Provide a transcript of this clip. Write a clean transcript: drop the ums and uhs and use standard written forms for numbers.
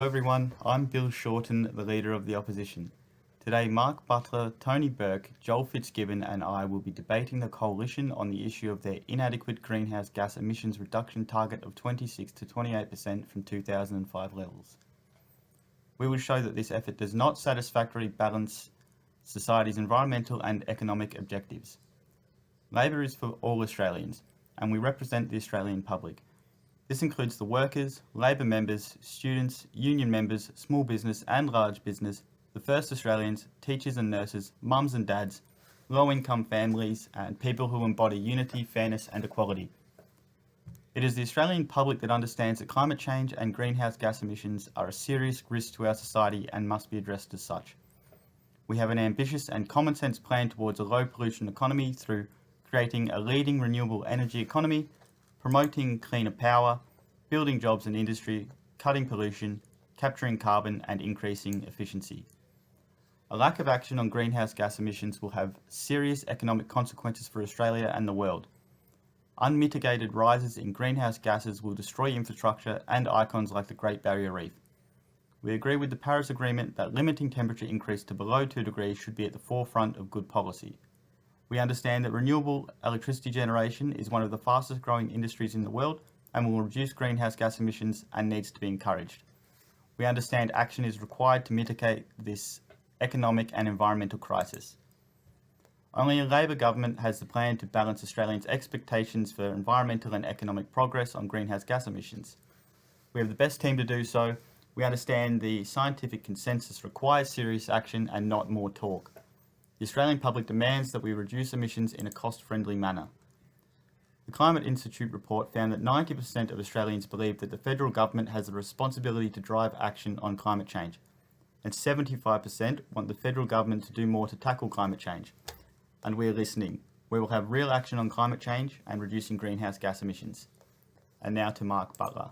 Hello everyone, I'm Bill Shorten, the Leader of the Opposition. Today Mark Butler, Tony Burke, Joel Fitzgibbon and I will be debating the Coalition on the issue of their inadequate greenhouse gas emissions reduction target of 26 to 28% from 2005 levels. We will show that this effort does not satisfactorily balance society's environmental and economic objectives. Labor is for all Australians, and we represent the Australian public. This includes the workers, Labor members, students, union members, small business and large business, the First Australians, teachers and nurses, mums and dads, low-income families and people who embody unity, fairness and equality. It is the Australian public that understands that climate change and greenhouse gas emissions are a serious risk to our society and must be addressed as such. We have an ambitious and common sense plan towards a low pollution economy through creating a leading renewable energy economy, promoting cleaner power, building jobs and industry, cutting pollution, capturing carbon and increasing efficiency. A lack of action on greenhouse gas emissions will have serious economic consequences for Australia and the world. Unmitigated rises in greenhouse gases will destroy infrastructure and icons like the Great Barrier Reef. We agree with the Paris Agreement that limiting temperature increase to below 2 degrees should be at the forefront of good policy. We understand that renewable electricity generation is one of the fastest growing industries in the world and will reduce greenhouse gas emissions and needs to be encouraged. We understand action is required to mitigate this economic and environmental crisis. Only a Labor government has the plan to balance Australians' expectations for environmental and economic progress on greenhouse gas emissions. We have the best team to do so. We understand the scientific consensus requires serious action and not more talk. The Australian public demands that we reduce emissions in a cost-friendly manner. The Climate Institute report found that 90% of Australians believe that the federal government has the responsibility to drive action on climate change, and 75% want the federal government to do more to tackle climate change. And we are listening. We will have real action on climate change and reducing greenhouse gas emissions. And now to Mark Butler.